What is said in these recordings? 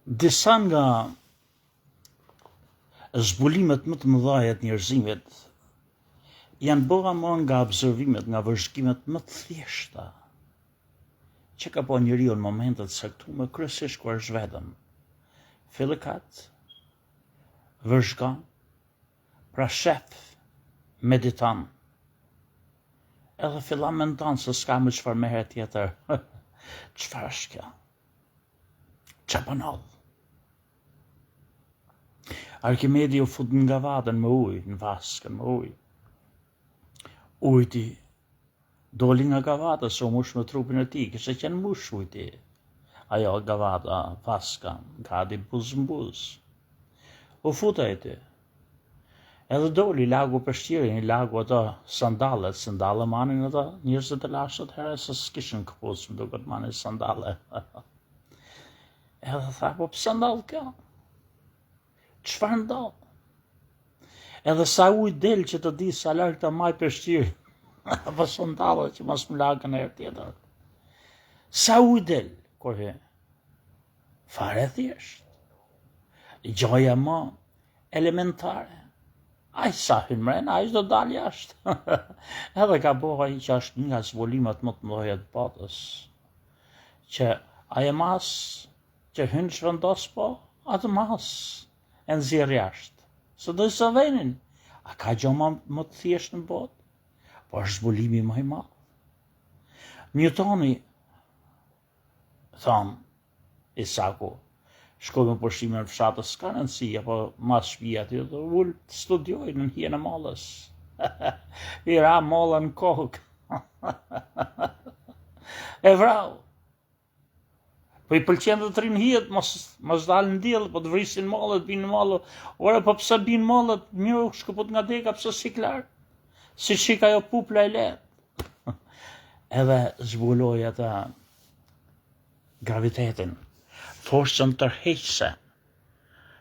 Disa nga zbulimet më të mëdha të njerëzimit janë bëra më nga observimet, nga vëzhgimet më të thjeshta që ka po njeriu në momentet caktuar, kryesisht kur është vetëm. Fillikat, vëzhgon, pra shef, mediton, edhe fillon mendon se s'ka më çfarë merre tjetër. Çfarë është kjo? Ç'a po ndodh? Arkimedi u fut nga vatën me ujë, në vaskën me ujë. Ujti doli nga gavata, se u mush me trupin e tij, kishte qenë mush ujti. Ajo gavata, vaska, gati buz në buz. U fut aty. Edhe doli lagu Peshqirin, lagu ato sandale manin ato njerëzit e lashët herë se s'kishin këpucë, më duket manin sandale. Edhe tha, po pse ndodh kjo? Çfarë ndodh? Edhe sa ujë del që të di sa larg të maj Peshqirin, apo sandale që mos më lagën herë tjetër. Sa ujë del, kur he? Fare thjesht. Gjoja më elementare. Ai sa hyn mren, ai do dal jashtë. Edhe ka bëha ai që është një nga zbulimet më të mëdha të botës. Që ai mas që hyn shvendos po, atë mas e nxjerr jashtë. Se do të venin. A ka gjë më të thjeshtë në botë? Po është zbulimi më i madh. Newtoni thon Isaku, shkoj me pushime në fshatës, s'ka rëndësi, apo mas shtëpia aty, do ul të studioj në hijen e mollës. I ra molla në kokë. E vrau. Po i pëlqen të trin hijet, mos dalë në diell, po të vrisin mollet, binë mollë. Ora, po pse binë mollet, mirë shkëput nga deka, pse si klar? Si shik ajo pupla e lehtë. Edhe zbuloi ata gravitetin, forcën tërheqëse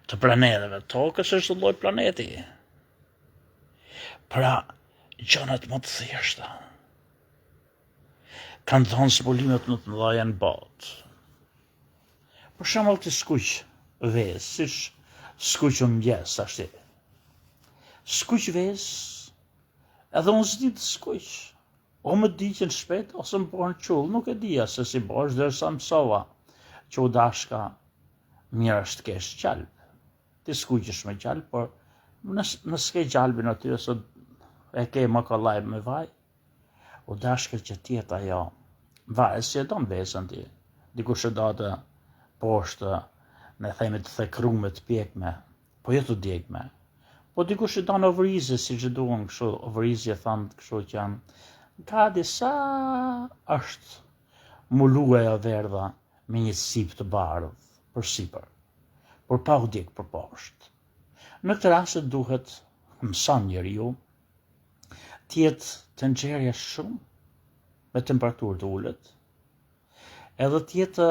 të planeteve. Tokës është një lloj planeti. Pra, gjërat më të thjeshta kanë dhënë zbulimet më të mëdha në botë. Për shembull të skuq vezë, siç skuqën mëngjes ashtu. Skuq vezë, edhe unë s'di të skuq. O më diqen shpejt, ose më bërë në qull, nuk e dija se si bosh, derisa mësova që u dashka mirë është të kesh qalb. Ti skuqesh me qalb, por nëse ke qalbin aty, ose e ke më kollaj me vaj, u dashka që tjetë ajo. Vaj, si e do në vezën ti. Dikush e do të poshtë, ne themi të thekrume, të pjekme, po jo të djegme. Po dikush e do në ovrizje, si që duhen kështu, ovrizje thanë kështu që janë, ka disa është muluaja verdha me një sip të bardhë për sipër, por pa u djeg për poshtë. Në këtë rast duhet mëson njeriu të jetë të nxjerrja shumë me temperaturë të ulët, edhe të jetë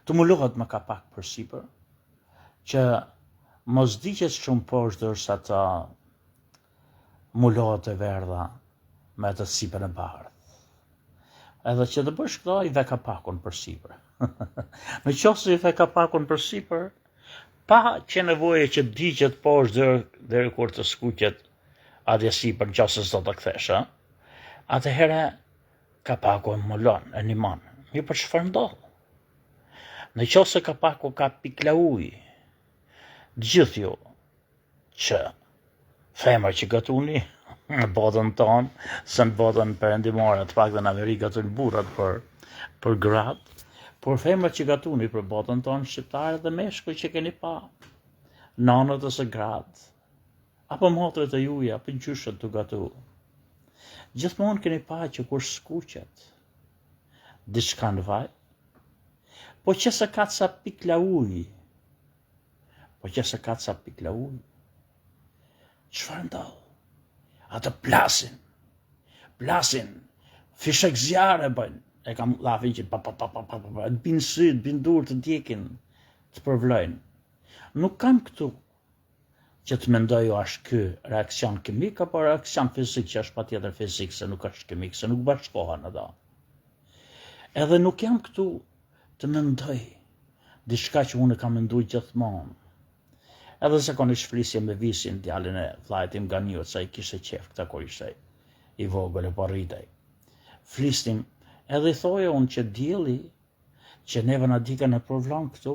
të mulohet me kapak për sipër, që mos diqet shumë poshtë dërsa të mulohet e verdha me të sipër e bardhë. Edhe që të bësh këto, i ve kapakun për sipër. Në qoftë se i ve kapakun për sipër, pa që nevoje që diqet poshtë deri kur të skuqet atje sipër, nëse s'do të kthesh, atëherë kapaku e mulon, e nimon. Mirë, për çfarë ndodh? Në qoftë se kapaku ka pikla ujë, gjithë ju që femër që gatuni në botën tonë, se në botën perëndimore, të paktën në Amerikë gatojnë burrat për gratë, por femrat që gatuni për botën tonë shqiptare dhe meshkuj që keni pa, nanët ose gratë, apo motret e juja, apo gjyshet të gatu. Gjithmonë keni pa që kur skuqet diçka në vaj, po që se ka ca pikla ujë, çfarë ndodh? Atë plasin, fishek zjarre bëjnë, e kam lafin që të binë syt, binë dur të djekin, të përvlojnë. Nuk kam këtu që të mendoj o është ky reakcion kimik, apo reakcion fizik që është patjetër fizik, se nuk është kimik, se nuk bashkohen ato. Edhe nuk jam këtu të mendoj diçka që unë kam menduar gjithmonë. Edhe zakonisht flisje me Visin, djalin e vllait tim Ganiut, sa I kishte qef këta kur ishte I vogël e po rritej. Flisnim, edhe I thoja unë që dielli, që neve na dika në provlon këtu,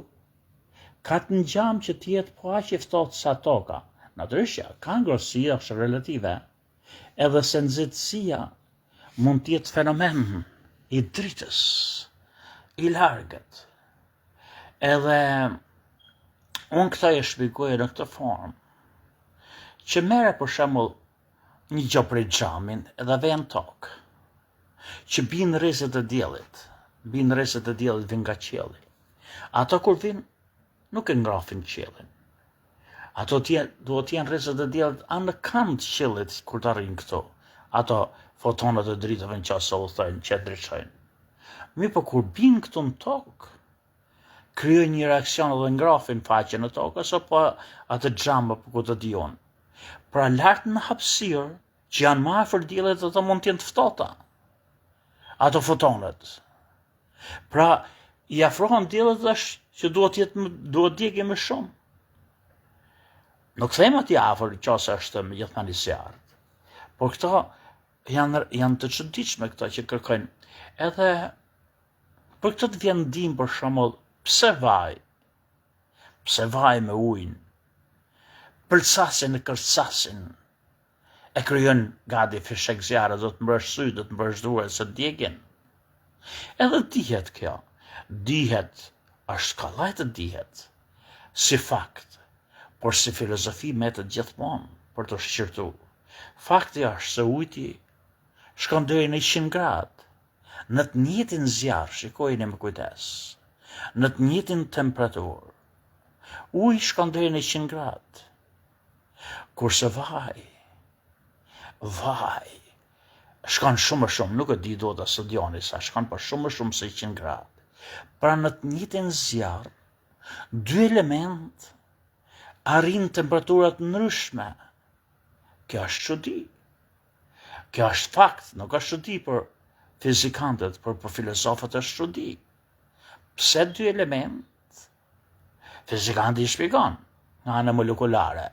ka të ngjam që t'jetë po aq I ftohtë sa toka. Natyrisht, ka ngrosia është relative, edhe se nxehtësia mund t'jetë fenomen I dritës, I largët. Edhe unë këta e shpjegoja në këtë formë, që mere për shembull një gjë prej xhamin edhe vjen tokë, që bin rrezet e diellit, vin nga qielli. Ato kur vin, nuk e ngrafin qiellin. Ato duhet t'jenë rrezet e diellit anë në kant të qiellit kur të arrin këto. Ato fotonat e dritave në qasë u thënë që ndryshojnë. Mi po kur bin këtu në tokë, kryojnë një reakcion dhe ngrafin faqen në tokë, ose po atë xham apo ku të dion. Pra lart në hapësirë, që janë më afër diellit ato mund të jenë të ftohta. Ato fotonet. Pra I afrohen diellit është që duhet djegje më shumë. Nuk them atje afër qase është me gjithmonë I zjarrt. Por këto janë të çuditshme këto që kërkojnë. Edhe për këtë të vjen ndim për shembull, pse vaj? Pse vaj me ujin? Pëlsasin e kërcasin. E krijon gati fishek zjarre, do të mbërsh sy, do të mbërsh duar se djegjen. Edhe dihet kjo. Dihet, është ka lajtë dihet. Si fakt, por si filozofi metet gjithmonë për të shqyrtu. Fakti është se ujti shkon deri në 100 gradë. Në të njëjtin zjarr, shikojeni me kujdes. Në të njëjtin temperaturë. Uji shkon deri në 100 gradë. Kurse vaj, shkon shumë më shumë, nuk e di do të studioni sa shkon për shumë më shumë se 100 gradë. Pra në të njëjtin zjarr, dy element arrin temperaturat ndryshme. Kjo është çudi. Kjo është fakt, nuk është çudi për fizikantët, por për filozofët është çudi. Pse dy element? Fizikanti I shpjegon nga ana molekulare,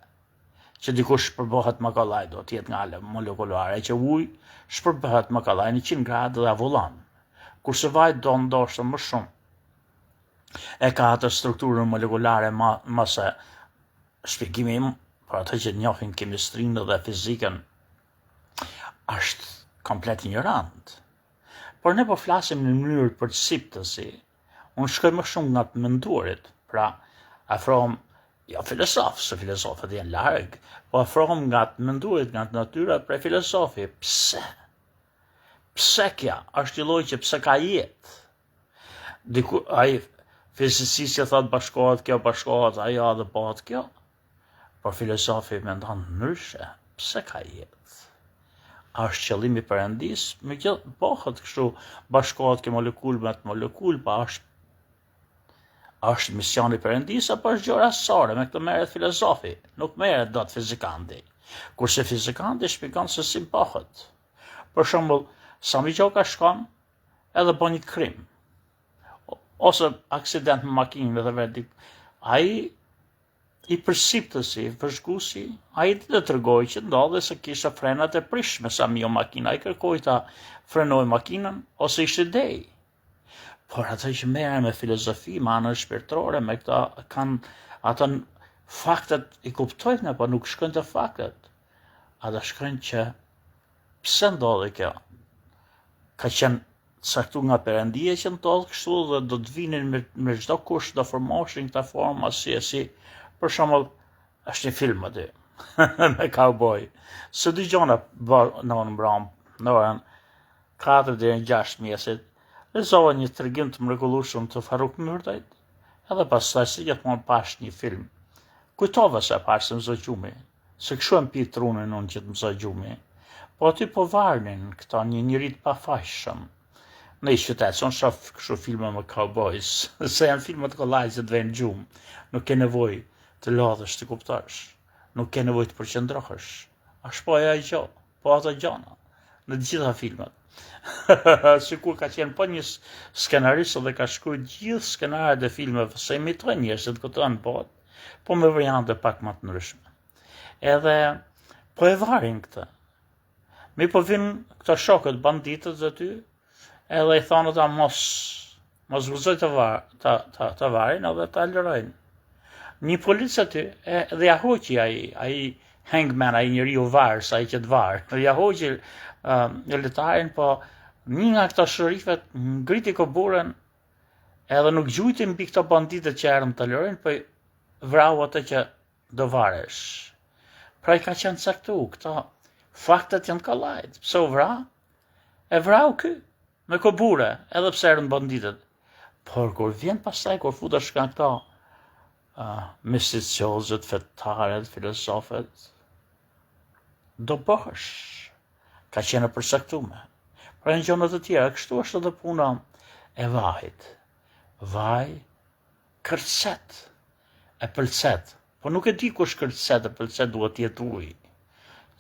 që dikush shpërbohet me kollaj, do të jetë nga ana molekulare, që uji shpërbohet me kollaj në 100 gradë dhe avullon. Kurse vaj do ndoshta më shumë. E ka atë strukturën molekulare më se shpjegimi im, për atë që njohin kemistrinë dhe fizikën, është komplet ignorant. Por ne po flasim në mënyrë përciptësi. Unë shkoj më shumë nga të menduarit, pra afrohem jo filozof, se filozofët janë larg, po afrohem nga të menduarit, nga të natyra prej filozofi. Pse? Pse kja? Është I lloj që pse ka jetë? Ai fizikistë thot bashkohet kjo, bashkohet ajo dhe bëhet kjo. Por filozofi mendon ndryshe. Pse ka jetë? A është qëllimi Perëndis? Me gjithë bëhet kështu, bashkohet kjo molekul me atë molekul, pa është misioni Perëndis apo është gjë rastësore? Me këtë merret filozofi, nuk merret dot fizikanti. Kurse fizikanti shpjegon se si bëhet. Për shembull, Sami Gjoka shkon edhe bën një krim. Ose aksident me makinë dhe vetë. Ai I përsiptësi, vëzhguesi, ai të tregoj që ndodhe se kisha frenat e prishme sa mio makina, ai kërkoi ta frenoj makinën ose ishte dej. Por ata që merren me filozofi, me anën shpirtërore, me këta kanë ata faktet I kuptojnë apo nuk shkojnë te faktet. Ata shkojnë që pse ndodhi kjo? Ka qenë saktu nga Perëndia që ndodh kështu dhe do të vinin me çdo kush do formoshin këta forma si. Për shembull, është një film aty me cowboy. Së dëgjona në mbrëm, në orën 4 deri në 6 mjesit, lexova një tregim të mrekullueshëm të Faruk Myrdajt, edhe pastaj si gjithmonë pash një film. Kujtova se pash se mësoj gjumi, se kështu e mpi trunin unë që të mësoj gjumi. Po aty po varnin këta një njerit pafajshëm. Në I qytet, unë shoh kështu filma me cowboys, se janë filma të kollaj që të vjen gjumë. Nuk ke nevojë të lodhesh, të kuptosh. Nuk ke nevojë të përqendrohesh. Është po ajo gjë, po ato gjëna në të gjitha filmat. Sikur ka qenë po një skenarist dhe ka shkruar gjithë skenarët e filmeve se imitojnë njerëzit këto në botë, po me variante pak më të ndryshme. Edhe po e varin këtë. Mi po vinë këto shokët banditët dhe ty, edhe i thonë ta mos gëzoj të varin edhe ta lërojnë. Një policë aty, dhe ja hoqi ai hangman, ai njeriu varës, ai që të varë, ja hoqi letarin, po një nga këto shërifet ngriti koburën edhe nuk gjujti mbi këto banditët që erdhën të lërojnë, po vrau atë që do varesh. Pra i ka qenë caktu, këto faktet janë kollajt. Pse u vra? E vrau ky, me kobure, edhe pse erdhën banditët. Por kur vjen pastaj, kur futesh nga këto misticiozët, fetaret, filozofët, do bëhesh. Ka qenë e përcaktuar. Pra në gjëra të tjera, kështu është edhe puna e vajit. Vaj kërcet, e pëlqet. Po nuk e di kush kërcet e pëlqet, duhet të jetë uji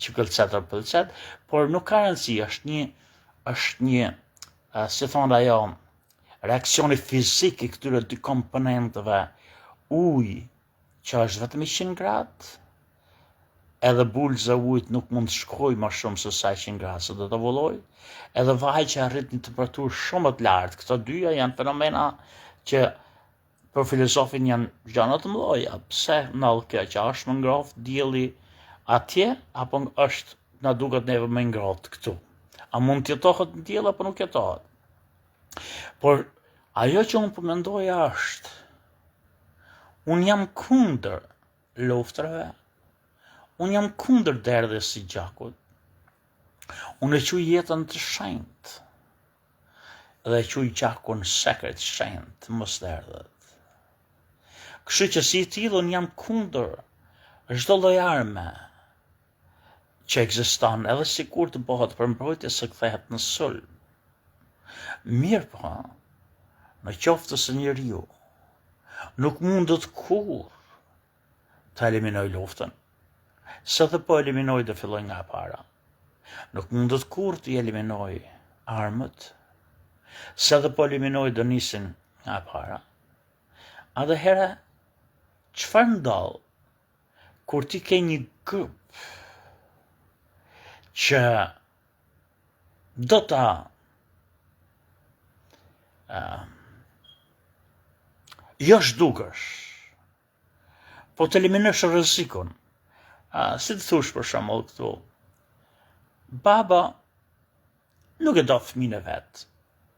që kërcet e pëlqet, por nuk ka rëndësi, është një, si thonë ajo, reakcioni fizik i këtyre dy komponenteve, uji që është vetëm 100 gradë, edhe bulza e ujit nuk mund të shkojë më shumë se sa 100 gradë se do të vulloj, edhe vaj që arrit një temperaturë shumë të lartë. Këto dyja janë fenomena që për filozofin janë gjëra të mëdha. Pse ndodh kjo që është më ngrohtë dielli atje apo është na duket neve më ngrohtë këtu? A mund të jetohet në diell apo nuk jetohet? Por ajo që unë përmendoja është, unë jam kundër luftrave, unë jam kundër derdhjes si gjakut, unë e quj jetën të shenjtë, dhe e quj gjakun sekret shenjtë, mos derdhet. Kështu që si tillë unë jam kundër çdo lloj arme që ekziston, edhe sikur të bëhet për mbrojtje se kthehet në sulm. Mirë po, në qoftë se njeriu nuk mundet kur të eliminoj luftën, se dhe po eliminoj dhe filloj nga para. Nuk mundet kur të eliminoj armët, se dhe po eliminoj dhe nisin nga para. A dhe here, çfarë ndodh kur ti ke një grup që do ta jo zhdukesh, po të eliminosh rrezikun. Si të thush për shembull këtu, baba nuk e do fëmijën e vet,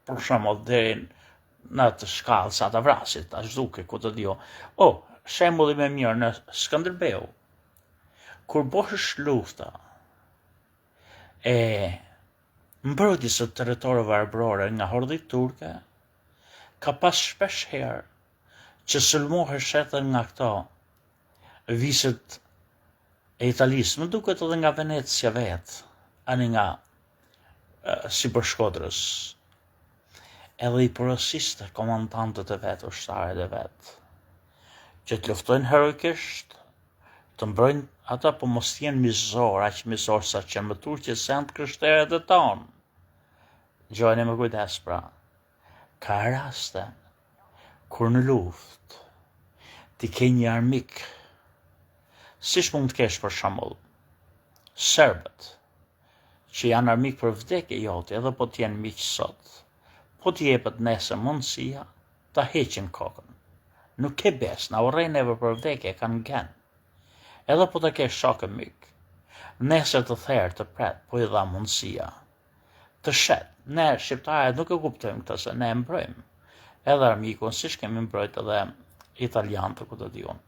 për shembull deri në atë shkallë sa ta vrasit, ta zhduke, ku të dio. Shembulli më mirë në Skënderbeu, kur bëhesh lufta e mbrojtjes së territoreve arbrore nga hordhit turke, ka pas shpesh herë që sulmohesh edhe nga këto viset e Italisë, më duket edhe nga Venecia vet, ani nga sipër Shkodrës, edhe i porosiste komandantët e vet, ushtarët e vet, që të luftojnë heroikisht, të mbrojnë ata, po mos jenë mizor, aq mizor sa që më turqe se janë të krishterët e tonë. Gjojnë me kujdes pra. Ka raste kur në luft ti ke një armik, siç mund të kesh për shembull serbët, që janë armik për vdekje jote, edhe po të jenë miq sot, po t'i jepet nesër mundësia ta heqin kokën. Nuk ke bes, na urrejnë neve për vdekje, kanë gen. Edhe po të ke shokë mik, nesër të therë të pret, po i dha mundësia të shet. Ne shqiptarët nuk e kuptojmë këtë, se ne e mbrojmë edhe armikun, siç kemi mbrojt edhe italianët, ku të diun.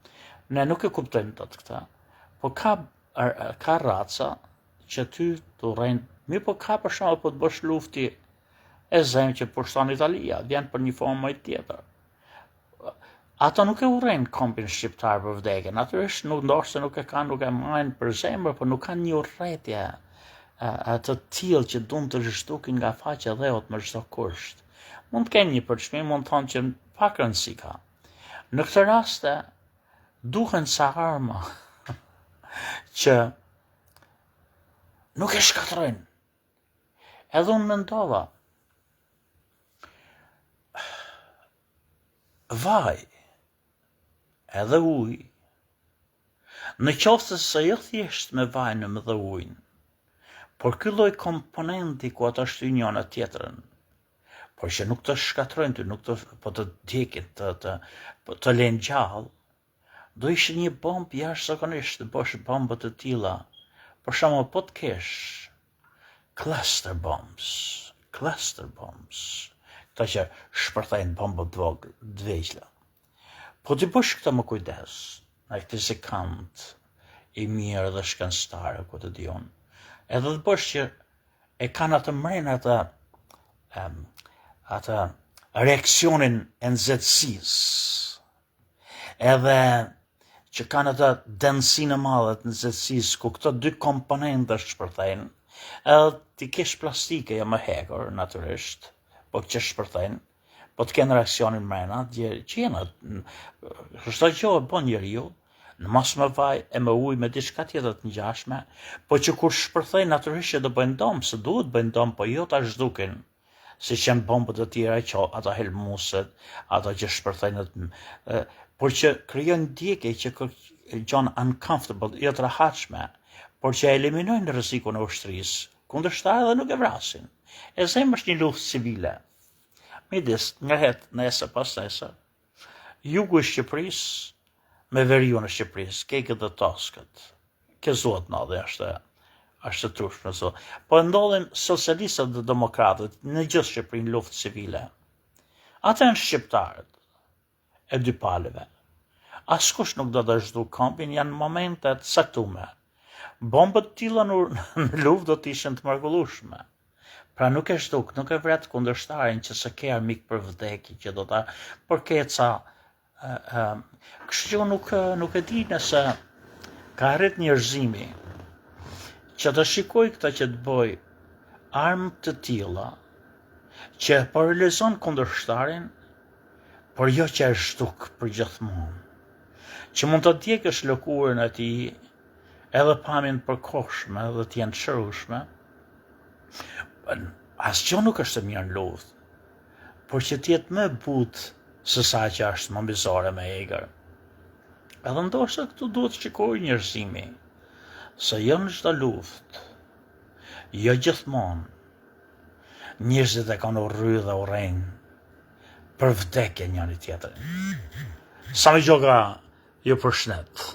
Ne nuk e kuptojmë këtë, po ka raca që ty të urrejnë, mirë po ka për shembull po të bësh lufti e zemë që pushton Italia, vjen për një formë më tjetër. Ata nuk e urrejnë kompin shqiptar për vdekje, natyrisht ndoshta nuk e marrin për zemër, por nuk kanë një urrëtie të tillë që duan të zhdukin nga faqja e dheut me çdo kusht. Mund të kenë një përçmim, mund të thonë që pak rëndësi ka. Në këtë raste duhen sa arma që nuk e shkatrojnë, Edhe unë mendova, vaj, edhe uj, në qoftë se jo thjesht me vajnë dhe ujnë, por ky lloj komponenti ku ata shtyjnë njëna tjetrën, por që nuk të shkatrojnë ty, nuk të po të djekin, të lejnë gjallë, do ishte një bombë jashtëzakonisht, të bosh bombë të tilla. Për shembull, po të kesh cluster bombs, këta që shpërthejnë bombë të vegjëla. Po të bësh këtë më kujdes, në fizikant i mirë dhe shkencëtarë, ku të dion, edhe të bësh që e kanë atë mrenë atë reaksionin e nxehtësisë, edhe që kanë atë densinë e madhe të nxehtësisë, ku këto dy komponentë shpërthejnë, edhe ti kesh plastike jo më hekur, natyrisht, po që shpërthejnë, po të kenë reaksionin mrena, që jenë, çdo gjë e bën njeriu, në mas me vaj e me ujë me diçka tjetër të ngjashme, po që kur shpërthejnë natyrisht që do bëjnë dom, se duhet bëjnë dom, po jo ta zhdukin, si që në bombët të tjera që ata helmuset, ata që shpërthejnë, por që krijojnë ndjekje që gjon uncomfortable, jo të rahatshme, por që eliminojnë rrezikun e ushtrisë, kundërshtarët dhe nuk e vrasin. E zemë është një luftë civile. Midis, ngahet nesër pas nesër, jugu i Shqipërisë me veriun e Shqipërisë, Kekët dhe Toskët. Ke zot në dhe është të trushme zot. Po ndodhin socialistët dhe demokratët në gjithë Shqipërinë luftë civile. Ata janë shqiptarët e dy palëve. Askush nuk do të zhdu kampin, janë momentet saktume. Bombët tilla në luftë do të ishin të mrekullueshme. Pra nuk e zhduk, nuk e vret kundërshtarin që se ke armik për vdekje, që do ta përkeca. Kështu që nuk e di nëse ka arrit njerëzimi që të shikoj këta që të bëj armë të tilla, që po realizon kundërshtarin, por jo që e zhduk për gjithmonë, që mund të djegësh lëkurën e tij, edhe pamjen përkohshme dhe të jenë të shërueshme. Asgjë nuk është e mirë në luftë, por që t'jetë më butë se sa që është më mizore me egër. Edhe ndoshta këtu duhet shikoj njerëzimi, se jo në çdo luftë, jo gjithmonë, njerëzit e kanë urry dhe urrejnë për vdekje njëri tjetrin. Sami Gjoga, ju përshëndet.